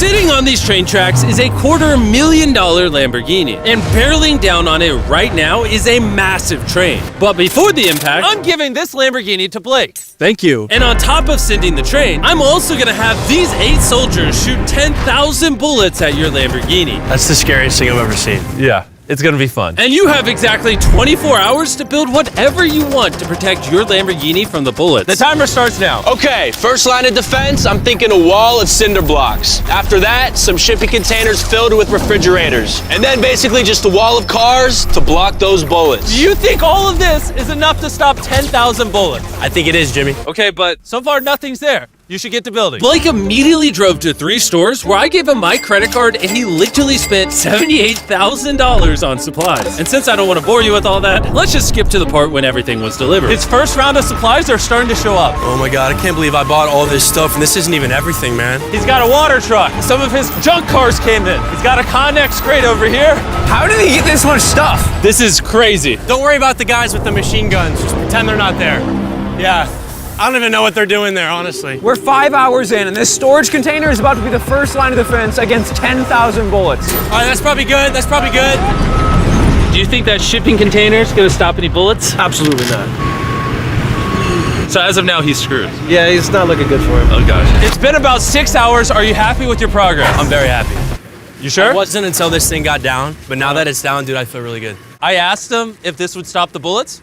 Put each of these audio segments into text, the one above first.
Sitting on these train tracks is a $250,000 Lamborghini, and barreling down on it right now is a massive train. But before the impact, I'm giving this Lamborghini to Blake. Thank you. And on top of sending the train, I'm also gonna have these 8 soldiers shoot 10,000 bullets at your Lamborghini. That's the scariest thing I've ever seen. Yeah, it's gonna be fun. And you have exactly 24 hours to build whatever you want to protect your Lamborghini from the bullets. The timer starts now. Okay, first line of defense, I'm thinking a wall of cinder blocks. After that, some shipping containers filled with refrigerators. And then basically just a wall of cars to block those bullets. Do you think all of this is enough to stop 10,000 bullets? I think it is, Jimmy. Okay, but So far, nothing's there. You should get to building. Blake immediately drove to 3 stores where I gave him my credit card and he literally spent $78,000 on supplies. And since I don't want to bore you with all that, let's just skip to the part when everything was delivered. His first round of supplies are starting to show up. Oh my God, I can't believe I bought all this stuff and this isn't even everything, man. He's got a water truck. Some of his junk cars came in. He's got a Connex crate over here. How did he get this much stuff? This is crazy. Don't worry about the guys with the machine guns. Just pretend they're not there. Yeah, I don't even know what they're doing there, honestly. We're 5 hours in, and this storage container is about to be the first line of defense against 10,000 bullets. All right, that's probably good. That's probably good. Do you think that shipping container is going to stop any bullets? Absolutely not. So as of now, he's screwed. Yeah, it's not looking good for him. Oh gosh. It's been about 6 hours. Are you happy with your progress? I'm very happy. You sure? It wasn't until this thing got down, but now that it's down, dude, I feel really good. I asked them if this would stop the bullets,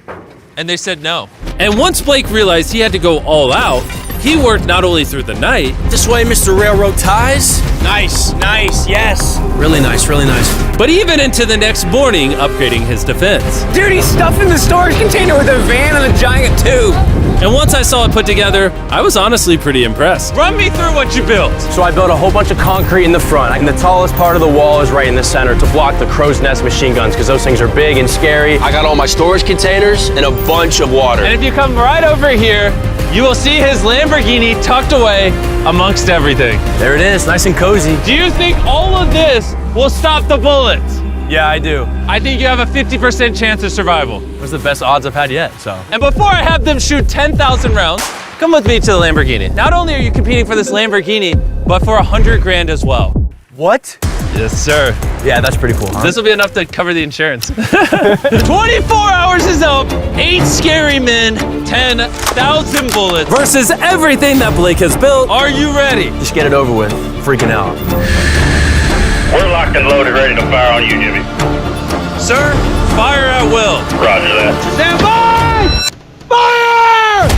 and they said no. And once Blake realized he had to go all out, he worked not only through the night. This way, Mr. Railroad Ties. Nice, nice, yes. Really nice, really nice. But even into the next morning, upgrading his defense. Dude, he's stuffing the storage container with a van and a giant tube. And once I saw it put together, I was honestly pretty impressed. Run me through what you built. So I built a whole bunch of concrete in the front, and the tallest part of the wall is right in the center to block the crow's nest machine guns, because those things are big and scary. I got all my storage containers and a bunch of water. And if you come right over here, you will see his Lamborghini tucked away amongst everything. There it is, nice and cozy. Do you think all of this will stop the bullets? Yeah, I do. I think you have a 50% chance of survival. It was the best odds I've had yet, so. And before I have them shoot 10,000 rounds, come with me to the Lamborghini. Not only are you competing for this Lamborghini, but for 100 grand as well. What? Yes, sir. Yeah, that's pretty cool, huh? This will be enough to cover the insurance. 24 hours is up. 8 scary men, 10,000 bullets. Versus everything that Blake has built. Are you ready? Just get it over with. Freaking out. We're locked and loaded, ready to fire on you, Jimmy. Sir, fire at will. Roger that. Stand by! Fire!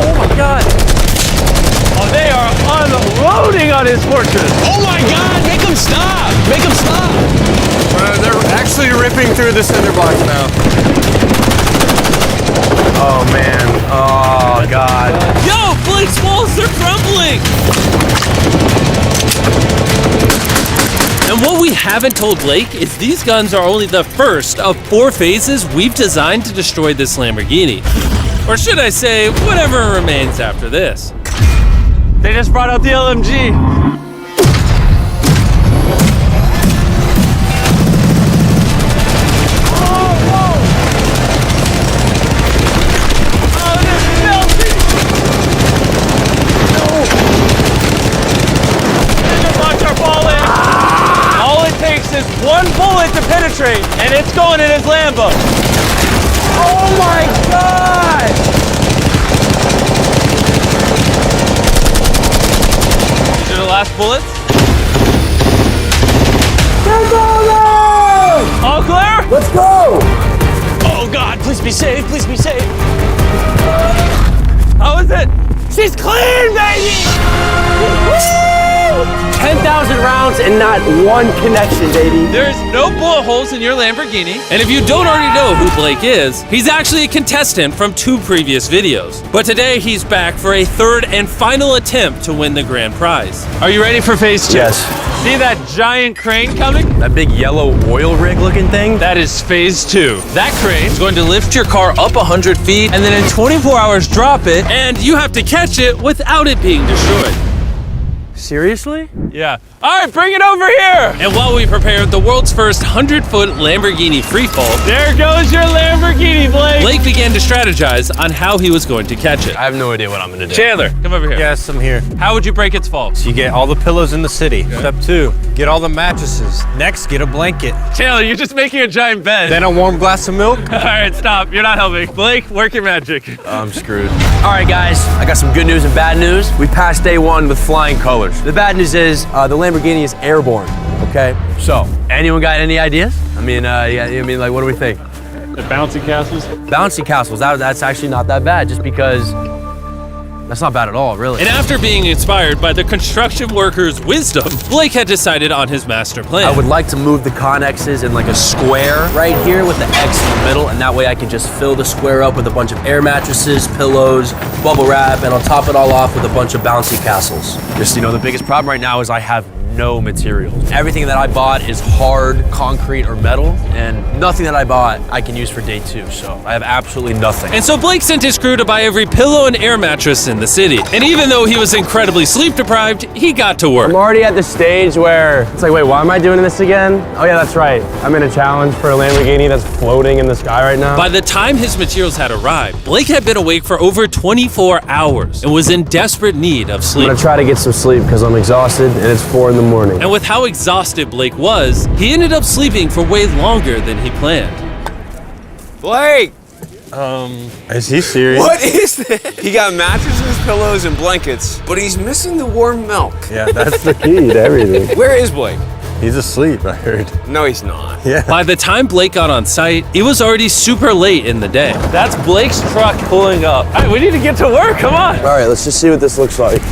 Oh my God. Oh, they are unloading on his fortress. Oh my God, make them stop! Make them stop! They're actually ripping through the cinder blocks now. Oh man, oh God. Yo, Blake's walls, they're crumbling! And what we haven't told Blake is these guns are only the first of 4 phases we've designed to destroy this Lamborghini. Or should I say, whatever remains after this. They just brought out the LMG. One bullet to penetrate, and it's going in his Lambo. Oh my God! These are the last bullets. All clear? Let's go! Oh God, please be safe, please be safe. How is it? She's clean, baby! 10,000 rounds and not one connection, baby. There's no bullet holes in your Lamborghini. And if you don't already know who Blake is, he's actually a contestant from 2 previous videos. But today he's back for a 3rd and final attempt to win the grand prize. Are you ready for phase 2? Yes. See that giant crane coming? That big yellow oil rig looking thing? That is phase 2. That crane He's going to lift your car up 100 feet, and then in 24 hours drop it. and you have to catch it without it being destroyed. Seriously? Yeah. All right, bring it over here. And while we prepared the world's first 100-foot Lamborghini freefall, There goes your Lamborghini, Blake. Blake began to strategize on how he was going to catch it. I have no idea what I'm gonna do. Chandler, come over here. Yes, I'm here. How would you break its fall? So you get all the pillows in the city. Step 2, get all the mattresses. Next, get a blanket. Chandler, you're just making a giant bed. Then a warm glass of milk. All right, stop. You're not helping. Blake, work your magic. I'm screwed. All right, guys, I got some good news and bad news. We passed day 1 with flying colors. The bad news is the Lamborghini is airborne, okay? So, anyone got any ideas? I mean, like, what do we think? The bouncy castles. Bouncy castles, that's actually not that bad, just because that's not bad at all, really. And after being inspired by the construction workers' wisdom, Blake had decided on his master plan. I would like to move the connexes in like a square right here with the X in the middle, and that way I can just fill the square up with a bunch of air mattresses, pillows, bubble wrap, and I'll top it all off with a bunch of bouncy castles. Just, you know, the biggest problem right now is I have no materials. Everything that I bought is hard concrete or metal, and nothing that I bought I can use for day 2, so I have absolutely nothing. And so Blake sent his crew to buy every pillow and air mattress in the city. And even though he was incredibly sleep deprived, he got to work. I'm already at the stage where it's like, wait, why am I doing this again? Oh yeah, that's right. I'm in a challenge for a Lamborghini that's floating in the sky right now. By the time his materials had arrived, Blake had been awake for over 24 hours and was in desperate need of I'm sleep. gonna try to get some sleep because I'm exhausted and it's 4 in the morning. And with how exhausted Blake was, he ended up sleeping for way longer than he planned. Blake! Is he serious? What is this? He got mattresses, pillows, and blankets, but he's missing the warm milk. Yeah, that's the Key to everything. Where is Blake? He's asleep, I heard. No, he's not. By the time Blake got on site, it was already super late in the day. That's Blake's truck pulling up. All right, we need to get to work. Come on. All right, let's just see what this looks like.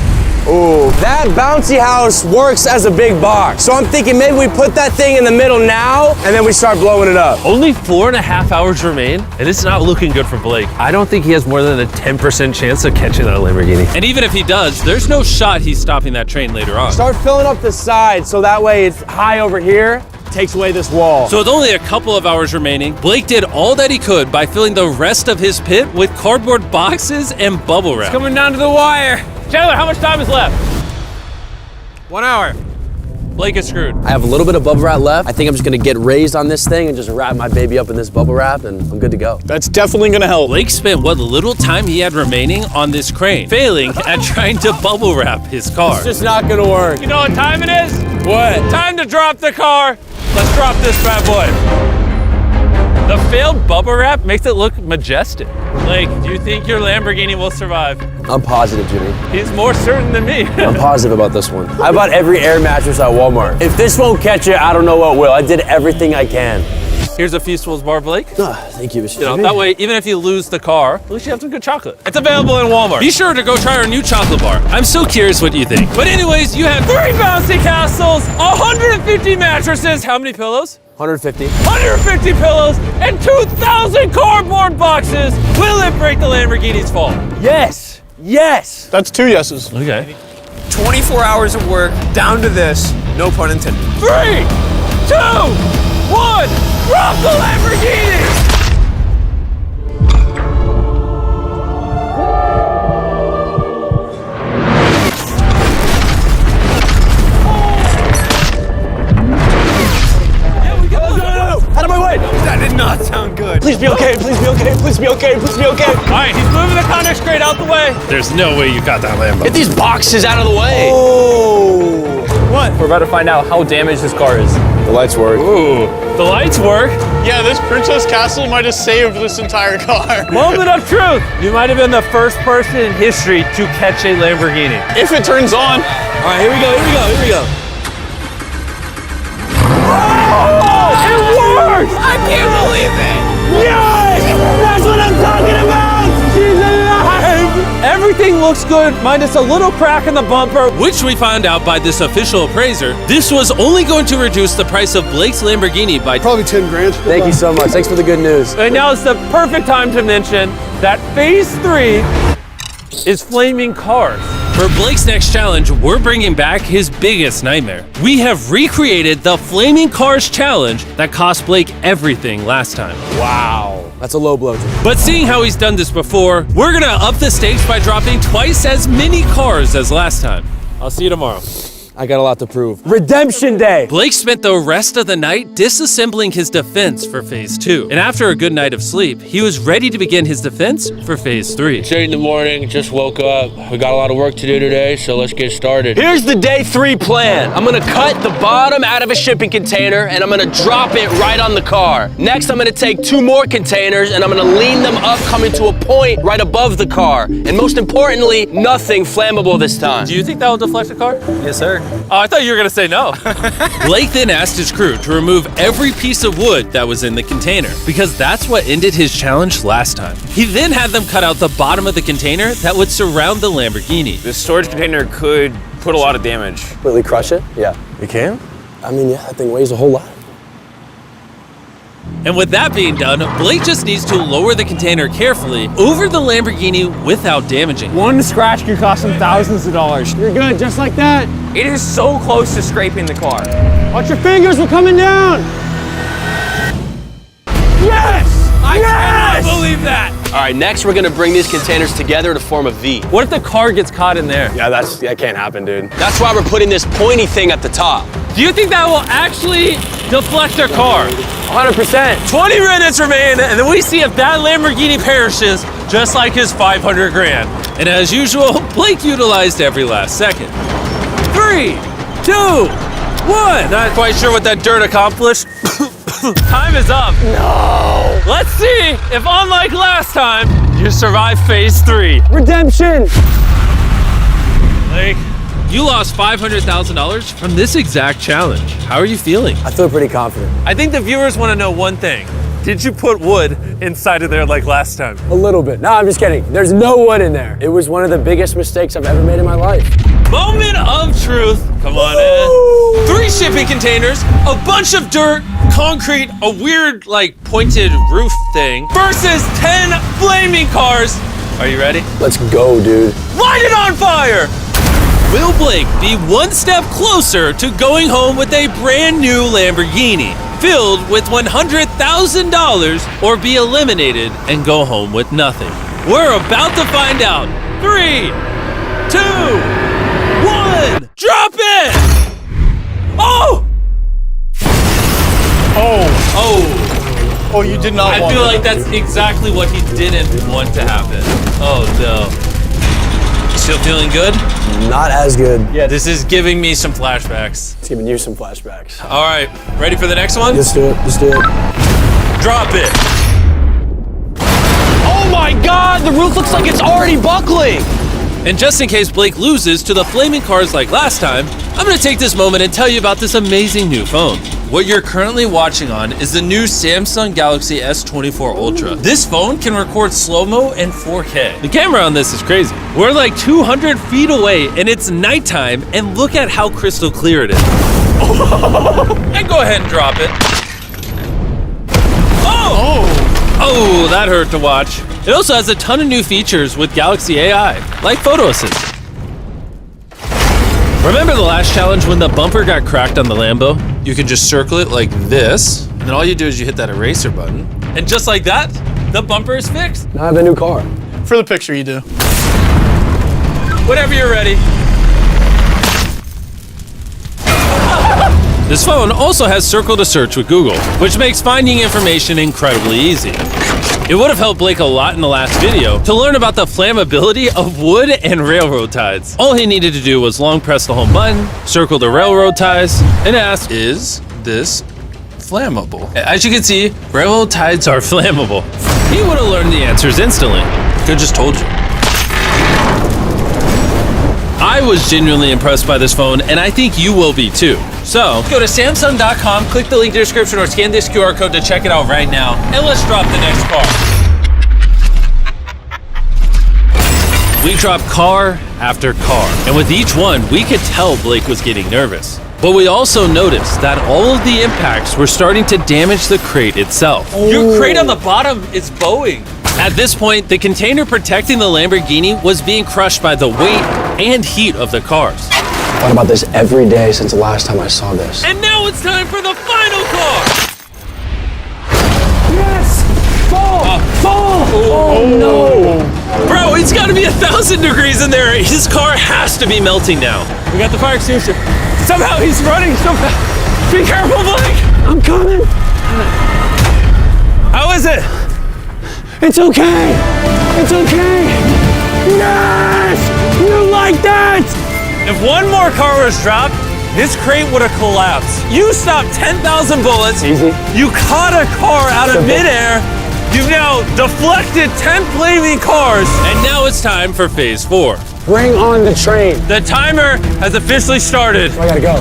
Oh, that bouncy house works as a big box. So I'm thinking maybe we put that thing in the middle now and then we start blowing it up. Only 4.5 hours remain, and it's not looking good for Blake. I don't think he has more than a 10% chance of catching that Lamborghini. And even if he does, there's no shot he's stopping that train later on. Start filling up the side so that way it's high over here, takes away this wall. So with only a couple of hours remaining, Blake did all that he could by filling the rest of his pit with cardboard boxes and bubble wrap. Coming down to the wire. Chandler, how much time is left? 1 hour. Blake is screwed. I have a little bit of bubble wrap left. I think I'm just gonna get raised on this thing and just wrap my baby up in this bubble wrap and I'm good to go. That's definitely gonna help. Blake spent what little time he had remaining on this crane, failing at trying to bubble wrap his car. It's just not gonna work. You know what time it is? What? Time to drop the car. Let's drop this bad boy. The failed bubble wrap makes it look majestic. Blake, do you think your Lamborghini will survive? I'm positive, Jimmy. He's more certain than me. I'm positive about this one. I bought every air mattress at Walmart. If this won't catch it, I don't know what will. I did everything I can. Here's a Feastables bar, Blake. Thank you, Mr. You know, Jimmy. that way, even if you lose the car, at least you have some good chocolate. It's available in Walmart. Be sure to go try our new chocolate bar. I'm so curious what you think. But anyways, you have 3 bouncy castles, 150 mattresses, how many pillows? 150. 150 pillows, and 2,000 cardboard boxes. Will it break the Lamborghini's fall? Yes. Yes. That's 2 yeses. Okay. 24 hours of work, down to this, no pun intended. 3, 2, 1, drop the Lamborghini! Out of my way. That did not sound good. Please be okay. Please be okay. Please be okay. Please be okay. All right, he's moving the Connex crate out the way. There's no way you got that Lambo. Get these boxes out of the way. Oh. What? We're about to find out how damaged this car is. The lights work. Ooh, the lights work. Yeah, this Princess Castle might have saved this entire car. Moment of truth. You might have been the first person in history to catch a Lamborghini. If it turns on. All right, here we go. Here we go. Here we go. It worked! I can't believe it. Yes! That's what I'm talking about! She's alive! Everything looks good, minus a little crack in the bumper. Which we found out by this official appraiser, this was only going to reduce the price of Blake's Lamborghini by Probably 10 grand. Thank you so much. Thanks for the good news. And now it's the perfect time to mention that phase 3 is flaming cars. For Blake's next challenge, we're bringing back his biggest nightmare. We have recreated the Flaming Cars challenge that cost Blake everything last time. Wow. That's a low blow. But seeing how he's done this before, we're gonna up the stakes by dropping twice as many cars as last time. I'll see you tomorrow. I got a lot to prove. Redemption day. Blake spent the rest of the night disassembling his defense for phase 2. And after a good night of sleep, he was ready to begin his defense for phase 3. It's 8 in the morning, just woke up. We got a lot of work to do today, so let's get started. Here's the day 3 plan. I'm gonna cut the bottom out of a shipping container and I'm gonna drop it right on the car. Next, I'm gonna take 2 more containers and I'm gonna lean them up, coming to a point right above the car. And most importantly, nothing flammable this time. Do you think that will deflect the car? Yes, sir. Oh, I thought you were gonna say no. Blake then asked his crew to remove every piece of wood that was in the container, because that's what ended his challenge last time. He then had them cut out the bottom of the container that would surround the Lamborghini. This storage container could put a lot of damage. Completely crush it? Yeah. You can? I mean, yeah, that thing weighs a whole lot. And with that being done, Blake just needs to lower the container carefully over the Lamborghini without damaging it. One scratch could cost him thousands of dollars. You're good, just like that. It is so close to scraping the car. Watch your fingers, we're coming down. Yes! I cannot believe that. All right, next we're gonna bring these containers together to form a V. What if the car gets caught in there? Yeah, that can't happen, dude. That's why we're putting this pointy thing at the top. Do you think that will actually deflect their car? 100%. 20 minutes remain, and then we see if that Lamborghini perishes, just like his 500 grand. And as usual, Blake utilized every last second. 3, 2, 1. Not quite sure what that dirt accomplished. Time is up. No. Let's see if, unlike last time, you survive phase 3. Redemption. Blake, You lost $500,000 from this exact challenge. How are you feeling? I feel pretty confident. I think the viewers want to know one thing. Did you put wood inside of there like last time? A little bit. No, I'm just kidding. There's no wood in there. It was one of the biggest mistakes I've ever made in my life. Moment of truth. Come on in. 3 shipping containers, a bunch of dirt, concrete, a weird, like, pointed roof thing, versus 10 flaming cars. Are you ready? Let's go, dude. Light it on fire! Will Blake be one step closer to going home with a brand new Lamborghini filled with $100,000, or be eliminated and go home with nothing? We're about to find out. 3, 2, 1, drop it! Oh! Oh, you did not I want feel that. like that's exactly what he didn't want to happen. Oh no. Still feeling good? Not as good. Yeah, this is giving me some flashbacks. It's giving you some flashbacks. All right, ready for the next one? Let's do it. Let's do it. Drop it. Oh my God, the roof looks like it's already buckling. And just in case Blake loses to the flaming cars like last time, I'm gonna take this moment and tell you about this amazing new phone. What you're currently watching on is the new Samsung Galaxy S24 Ultra. This phone can record slow-mo and 4K. The camera on this is crazy. We're like 200 feet away and it's nighttime, and look at how crystal clear it is. And go ahead and drop it. Oh, that hurt to watch. It also has a ton of new features with Galaxy AI, like photo assist. Remember the last challenge when the bumper got cracked on the Lambo? You can just circle it like this, and then all you do is you hit that eraser button, and just like that, the bumper is fixed. Now I have a new car. For the picture, you do. Whenever you're ready. This phone also has Circle to Search with Google, which makes finding information incredibly easy. It would have helped Blake a lot in the last video to learn about the flammability of wood and railroad ties. All he needed to do was long press the home button, circle the railroad ties, and ask, is this flammable? As you can see, railroad ties are flammable. He would have learned the answers instantly. Could have just told you. I was genuinely impressed by this phone, and I think you will be too. So, go to Samsung.com, click the link in the description, or scan this QR code to check it out right now, and let's drop the next car. We dropped car after car, and with each one, we could tell Blake was getting nervous. But we also noticed that all of the impacts were starting to damage the crate itself. Your crate on the bottom is bowing. At this point, the container protecting the Lamborghini was being crushed by the weight and heat of the cars. I thought about this every day since the last time I saw this. And now it's time for the final car! Yes! Fall! Fall! Oh no! Bro, Oh, it's got to be 1,000 degrees in there. His car has to be melting now. We got the fire extinguisher. Somehow he's running so fast. Be careful, Blake. I'm coming. How is it? It's okay. It's okay. Yes! You like that? If one more car was dropped, this crate would have collapsed. You stopped 10,000 bullets. Easy. You caught a car out of midair. You've now deflected 10 flaming cars. And now it's time for phase 4. Bring on the train. The timer has officially started. I gotta go.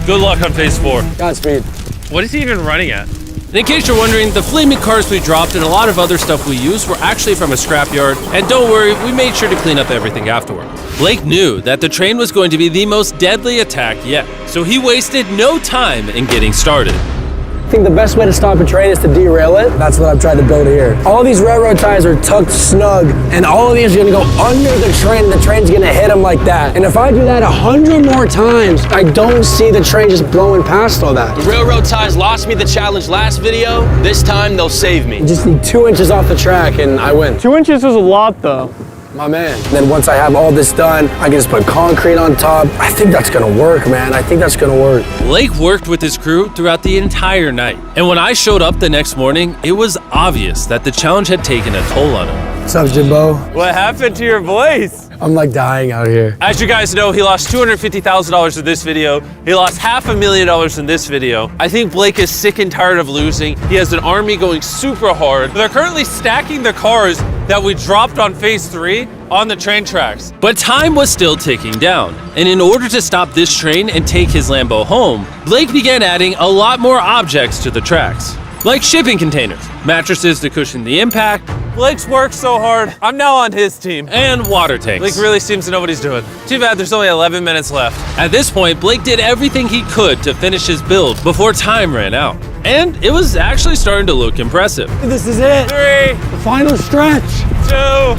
Good luck on phase 4. Godspeed. What is he even running at? And in case you're wondering, the flaming cars we dropped and a lot of other stuff we used were actually from a scrapyard. And don't worry, we made sure to clean up everything afterward. Blake knew that the train was going to be the most deadly attack yet, so he wasted no time in getting started. I think the best way to stop a train is to derail it. That's what I've tried to build here. All these railroad ties are tucked snug, and all of these are gonna go under the train, and the train's gonna hit them like that. And if I do that 100 more times, I don't see the train just blowing past all that. The railroad ties lost me the challenge last video. This time they'll save me. I just need 2 inches off the track and I win. 2 inches is a lot, though. My man. And then once I have all this done, I can just put concrete on top. I think that's gonna work, man. I think that's gonna work. Blake worked with his crew throughout the entire night. And when I showed up the next morning, it was obvious that the challenge had taken a toll on him. What's up, Jimbo? What happened to your voice? I'm like dying out here. As you guys know, he lost $250,000 in this video. He lost $500,000 in this video. I think Blake is sick and tired of losing. He has an army going super hard. They're currently stacking the cars that we dropped on phase 3 on the train tracks. But time was still ticking down. And in order to stop this train and take his Lambo home, Blake began adding a lot more objects to the tracks. Like shipping containers, mattresses to cushion the impact, Blake's worked so hard. I'm now on his team. and water tanks. Blake really seems to know what he's doing. Too bad there's only 11 minutes left. At this point, Blake did everything he could to finish his build before time ran out. And it was actually starting to look impressive. This is it. 3, The final stretch. 2,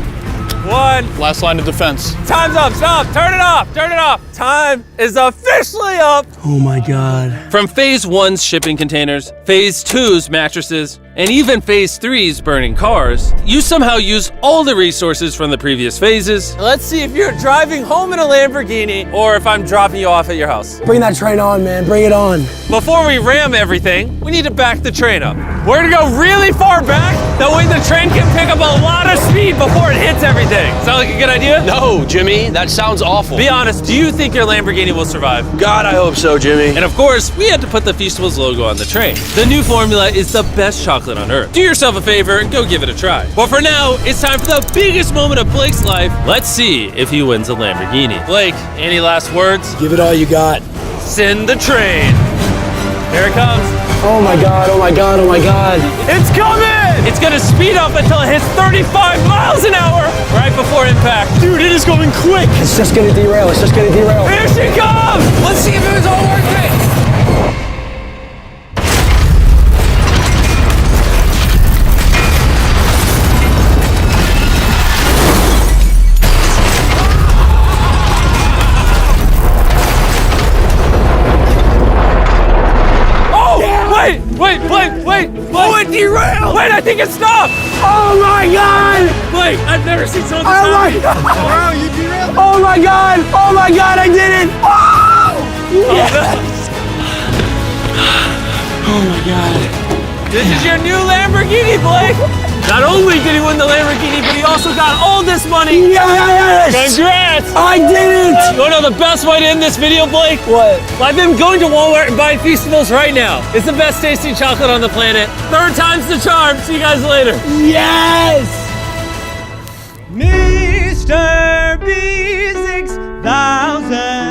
1. Last line of defense. Time's up. Stop. Turn it off. Turn it off. Time is officially up. Oh my God. From phase 1's shipping containers, phase 2's mattresses, and even phase 3's burning cars, you somehow use all the resources from the previous phases. Let's see if you're driving home in a Lamborghini or if I'm dropping you off at your house. Bring that train on, man. Bring it on. Before we ram everything, we need to back the train up. We're gonna go really far back. That way the train can pick up a lot of speed before it hits everything. Sound like a good idea? No, Jimmy, that sounds awful. Be honest, do you think your Lamborghini will survive? God, I hope so, Jimmy. And of course, we had to put the Feastables logo on the train. The new formula is the best chocolate on earth. Do yourself a favor and go give it a try. But for now, it's time for the biggest moment of Blake's life. Let's see if he wins a Lamborghini. Blake, any last words? Give it all you got. Send the train. Here it comes. Oh my God, oh my God, oh my God. It's coming! It's gonna speed up until it hits 35 miles an hour right before impact. Dude, it is going quick. It's just gonna derail, it's just gonna derail. Here she comes! Let's see if it was all worth it. Wait! Oh, it derailed! Wait, I think it stopped! Oh my God! Blake, I've never seen something this Oh my high. God! Wow, you derailed. Oh my God! Oh my God, I did it! Oh! Yes! Oh my God. This is your new Lamborghini, Blake! Not only did he win the Lamborghini, but he also got all this money! Yes! Congrats! I did it! You wanna know the best way to end this video, Blake? What? I've been going to Walmart and buying Feastables right now. It's the best tasting chocolate on the planet. 3rd time's the charm. See you guys later. Yes! Mr. B6000.